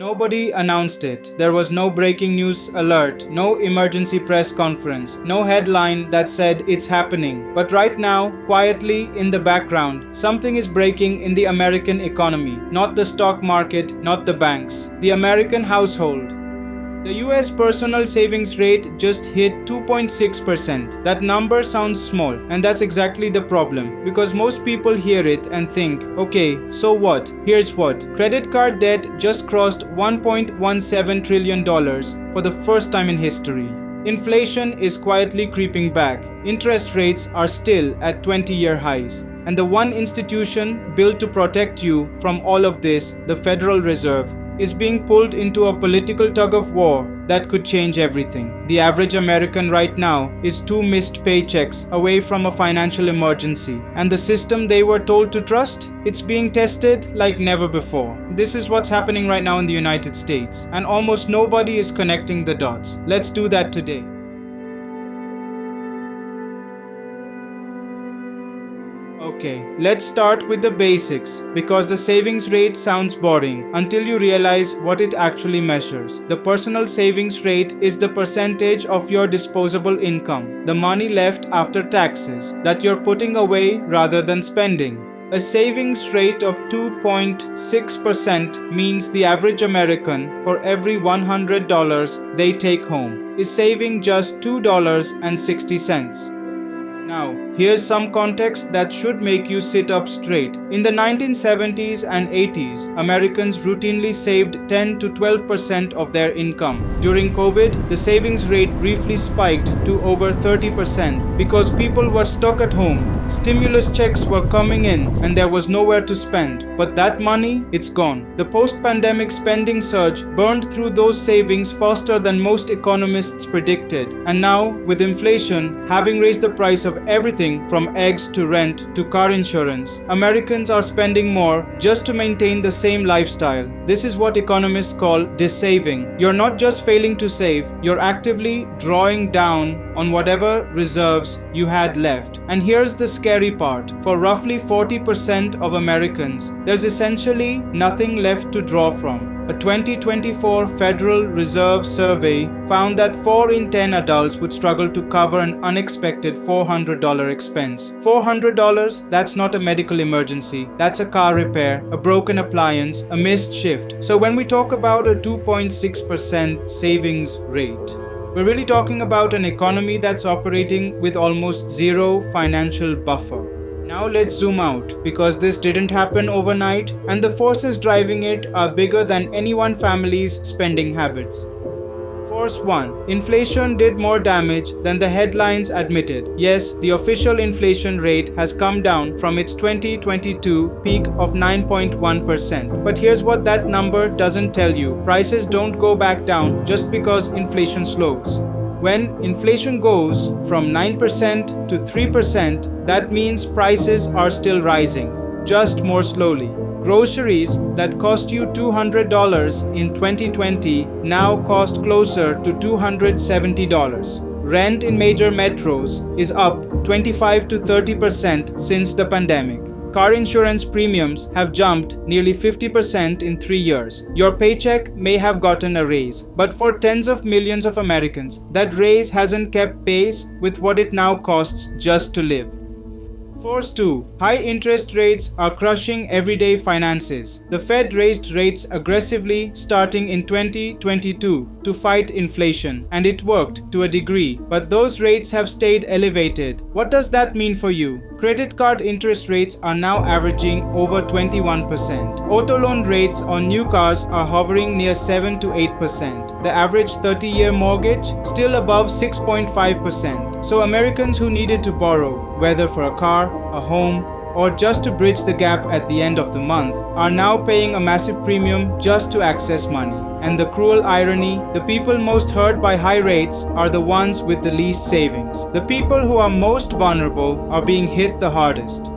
Nobody announced it. There was no breaking news alert, no emergency press conference, no headline that said it's happening. But right now, quietly in the background, something is breaking in the American economy. Not the stock market, not the banks. The American household. The US personal savings rate just hit 2.6%. That number sounds small, and that's exactly the problem, because most people hear it and think, okay, so what? Here's what. Credit card debt just crossed $1.17 trillion for the first time in history. Inflation is quietly creeping back. Interest rates are still at 20-year highs. And the one institution built to protect you from all of this, the Federal Reserve, is being pulled into a political tug-of-war that could change everything. The average American right now is 2 missed paychecks away from a financial emergency. And the system they were told to trust? It's being tested like never before. This is what's happening right now in the United States. And almost nobody is connecting the dots. Let's do that today. Okay, let's start with the basics, because the savings rate sounds boring until you realize what it actually measures. The personal savings rate is the percentage of your disposable income, the money left after taxes, that you're putting away rather than spending. A savings rate of 2.6% means the average American, for every $100 they take home, is saving just $2.60. Now, here's some context that should make you sit up straight. In the 1970s and 80s, Americans routinely saved 10 to 12% of their income. During COVID, the savings rate briefly spiked to over 30% because people were stuck at home. Stimulus checks were coming in and there was nowhere to spend. But that money, it's gone. The post-pandemic spending surge burned through those savings faster than most economists predicted. And now, with inflation having raised the price of everything from eggs to rent to car insurance, Americans are spending more just to maintain the same lifestyle. This is what economists call dissaving. You're not just failing to save, you're actively drawing down on whatever reserves you had left. And here's the scary part. For roughly 40% of Americans, there's essentially nothing left to draw from. A 2024 Federal Reserve survey found that 4 in 10 adults would struggle to cover an unexpected $400 expense. $400? That's not a medical emergency. That's a car repair, a broken appliance, a missed shift. So when we talk about a 2.6% savings rate, we're really talking about an economy that's operating with almost zero financial buffer. Now let's zoom out, because this didn't happen overnight and the forces driving it are bigger than any one family's spending habits. Force 1. Inflation did more damage than the headlines admitted. Yes, the official inflation rate has come down from its 2022 peak of 9.1%. But here's what that number doesn't tell you. Prices don't go back down just because inflation slows. When inflation goes from 9% to 3%, that means prices are still rising, just more slowly. Groceries that cost you $200 in 2020 now cost closer to $270. Rent in major metros is up 25 to 30% since the pandemic. Car insurance premiums have jumped nearly 50% in 3 years. Your paycheck may have gotten a raise, but for tens of millions of Americans, that raise hasn't kept pace with what it now costs just to live. Force 2. High interest rates are crushing everyday finances. The Fed raised rates aggressively starting in 2022 to fight inflation, and it worked to a degree, but those rates have stayed elevated. What does that mean for you? Credit card interest rates are now averaging over 21%. Auto loan rates on new cars are hovering near 7 to 8%. The average 30-year mortgage still above 6.5%. So Americans who needed to borrow, whether for a car, a home, or just to bridge the gap at the end of the month, are now paying a massive premium just to access money. And the cruel irony, the people most hurt by high rates are the ones with the least savings. The people who are most vulnerable are being hit the hardest.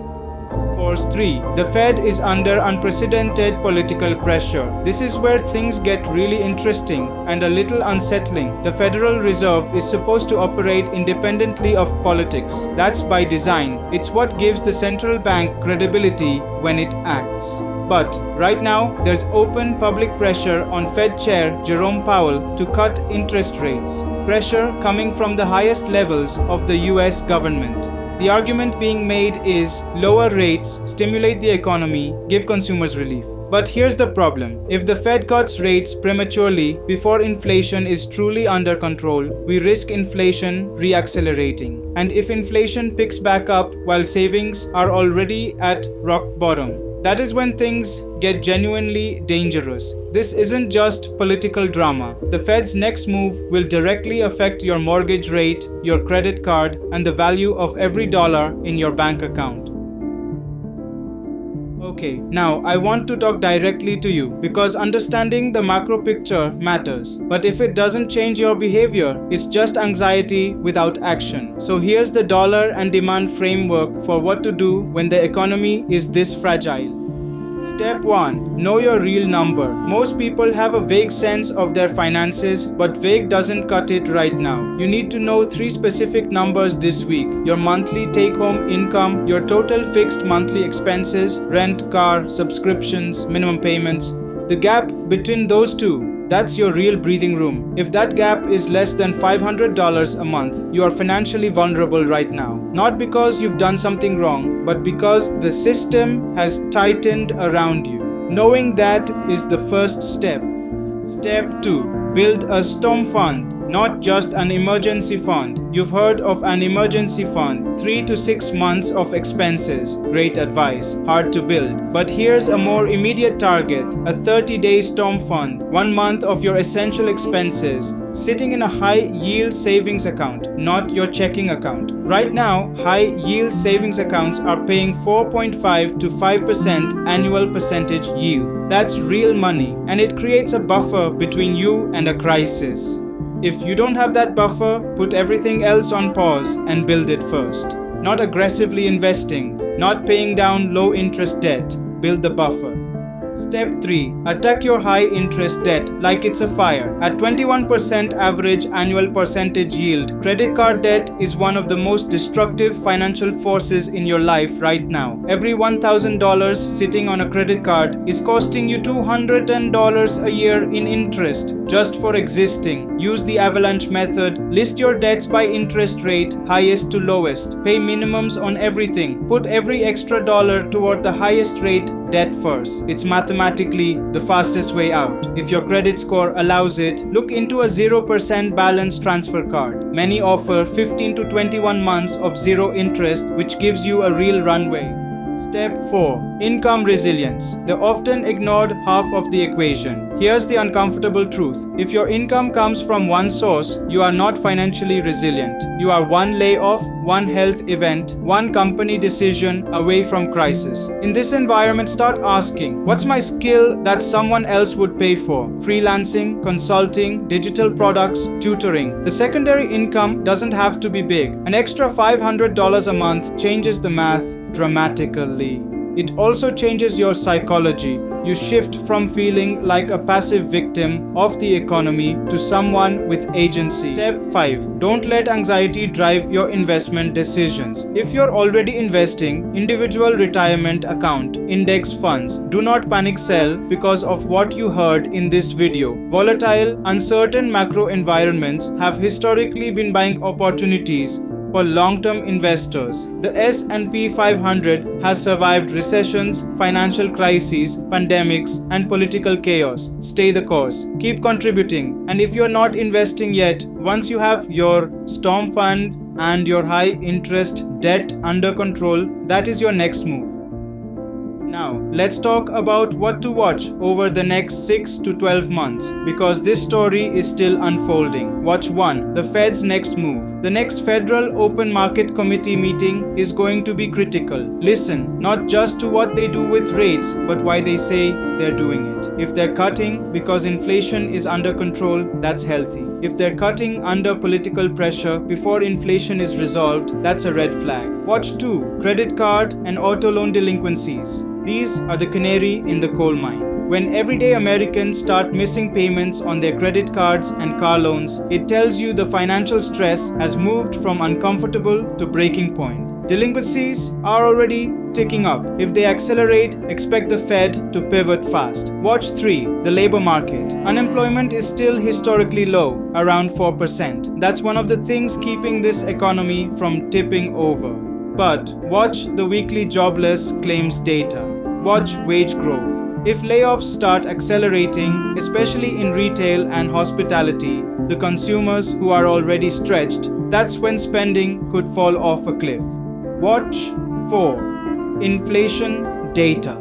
Force 3. The Fed is under unprecedented political pressure. This is where things get really interesting and a little unsettling. The Federal Reserve is supposed to operate independently of politics. That's by design. It's what gives the central bank credibility when it acts. But right now, there's open public pressure on Fed Chair Jerome Powell to cut interest rates. Pressure coming from the highest levels of the US government. The argument being made is lower rates stimulate the economy, give consumers relief. But here's the problem. If the Fed cuts rates prematurely before inflation is truly under control, we risk inflation reaccelerating. And if inflation picks back up while savings are already at rock bottom, that is when things get genuinely dangerous. This isn't just political drama. The Fed's next move will directly affect your mortgage rate, your credit card, and the value of every dollar in your bank account. Okay, now I want to talk directly to you because understanding the macro picture matters. But if it doesn't change your behavior, it's just anxiety without action. So here's the dollar-and-demand framework for what to do when the economy is this fragile. Step 1. Know your real number. Most people have a vague sense of their finances, but vague doesn't cut it right now. You need to know 3 specific numbers this week. Your monthly take-home income, your total fixed monthly expenses, rent, car, subscriptions, minimum payments. The gap between those two, that's your real breathing room. If that gap is less than $500 a month, you are financially vulnerable right now. Not because you've done something wrong, but because the system has tightened around you. Knowing that is the first step. Step 2. Build a storm fund. Not just an emergency fund. You've heard of an emergency fund, 3 to 6 months of expenses. Great advice, hard to build. But here's a more immediate target, a 30-day storm fund, 1 month of your essential expenses, sitting in a high-yield savings account, not your checking account. Right now, high-yield savings accounts are paying 4.5 to 5% annual percentage yield. That's real money, and it creates a buffer between you and a crisis. If you don't have that buffer, put everything else on pause and build it first. Not aggressively investing, not paying down low-interest debt. Build the buffer. Step 3. Attack your high-interest debt like it's a fire. At 21% average annual percentage yield, credit card debt is one of the most destructive financial forces in your life right now. Every $1,000 sitting on a credit card is costing you $210 a year in interest just for existing. Use the avalanche method. List your debts by interest rate, highest to lowest. Pay minimums on everything. Put every extra dollar toward the highest rate debt first. It's mathematically the fastest way out. If your credit score allows it, look into a 0% balance transfer card. Many offer 15 to 21 months of zero interest, which gives you a real runway. Step 4. Income resilience. The often ignored half of the equation. Here's the uncomfortable truth. If your income comes from one source, you are not financially resilient. You are one layoff, one health event, one company decision away from crisis. In this environment, start asking, what's my skill that someone else would pay for? Freelancing, consulting, digital products, tutoring. The secondary income doesn't have to be big. An extra $500 a month changes the math dramatically. It also changes your psychology. You shift from feeling like a passive victim of the economy to someone with agency. Step 5. Don't let anxiety drive your investment decisions. If you're already investing, individual retirement account, index funds, do not panic sell because of what you heard in this video. Volatile, uncertain macro environments have historically been buying opportunities for long-term investors. The S&P 500 has survived recessions, financial crises, pandemics, and political chaos. Stay the course. Keep contributing. And if you're not investing yet, once you have your storm fund and your high-interest debt under control, that is your next move. Now, let's talk about what to watch over the next 6 to 12 months because this story is still unfolding. Watch 1. The Fed's next move. The next Federal Open Market Committee meeting is going to be critical. Listen, not just to what they do with rates, but why they say they're doing it. If they're cutting because inflation is under control, that's healthy. If they're cutting under political pressure before inflation is resolved, that's a red flag. Watch 2. Credit card and auto loan delinquencies. These are the canary in the coal mine. When everyday Americans start missing payments on their credit cards and car loans, it tells you the financial stress has moved from uncomfortable to breaking point. Delinquencies are already ticking up. If they accelerate, expect the Fed to pivot fast. Watch 3. The labor market. Unemployment is still historically low, around 4%. That's one of the things keeping this economy from tipping over. But watch the weekly jobless claims data. Watch wage growth. If layoffs start accelerating, especially in retail and hospitality, the consumers who are already stretched, that's when spending could fall off a cliff. Watch 4. Inflation data.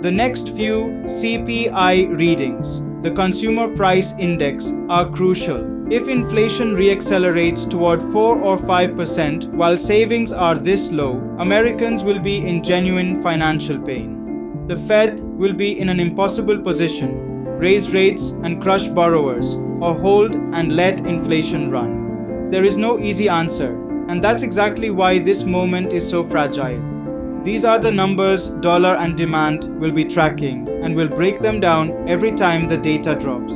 The next few CPI readings, the Consumer Price Index, are crucial. If inflation reaccelerates toward 4 or 5% while savings are this low, Americans will be in genuine financial pain. The Fed will be in an impossible position: raise rates and crush borrowers, or hold and let inflation run. There is no easy answer, and that's exactly why this moment is so fragile. These are the numbers Dollar&Demand will be tracking, and will break them down every time the data drops.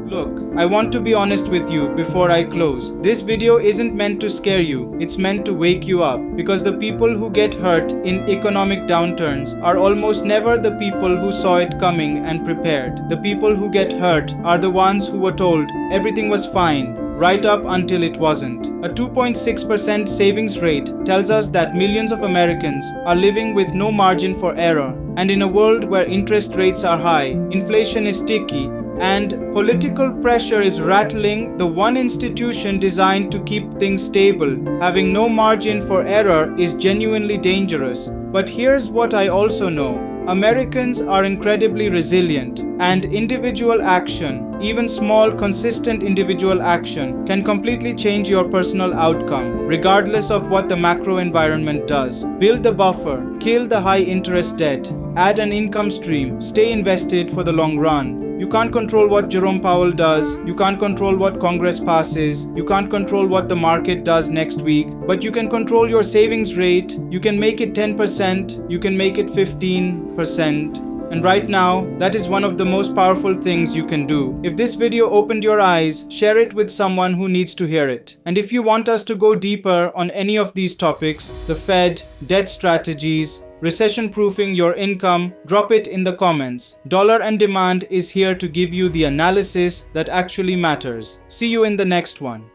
Look, I want to be honest with you before I close. This video isn't meant to scare you, it's meant to wake you up, because the people who get hurt in economic downturns are almost never the people who saw it coming and prepared. The people who get hurt are the ones who were told everything was fine, right up until it wasn't. A 2.6% savings rate tells us that millions of Americans are living with no margin for error. And in a world where interest rates are high, inflation is sticky, and political pressure is rattling, the one institution designed to keep things stable, having no margin for error, is genuinely dangerous. But here's what I also know. Americans are incredibly resilient, and individual action, even small, consistent individual action, can completely change your personal outcome, regardless of what the macro environment does. Build the buffer, kill the high interest debt, add an income stream, stay invested for the long run. You can't control what Jerome Powell does, you can't control what Congress passes, you can't control what the market does next week, but you can control your savings rate. You can make it 10%, you can make it 15%. And right now, that is one of the most powerful things you can do. If this video opened your eyes, share it with someone who needs to hear it. And if you want us to go deeper on any of these topics, the Fed, debt strategies, recession-proofing your income, drop it in the comments. Dollar&Demand is here to give you the analysis that actually matters. See you in the next one.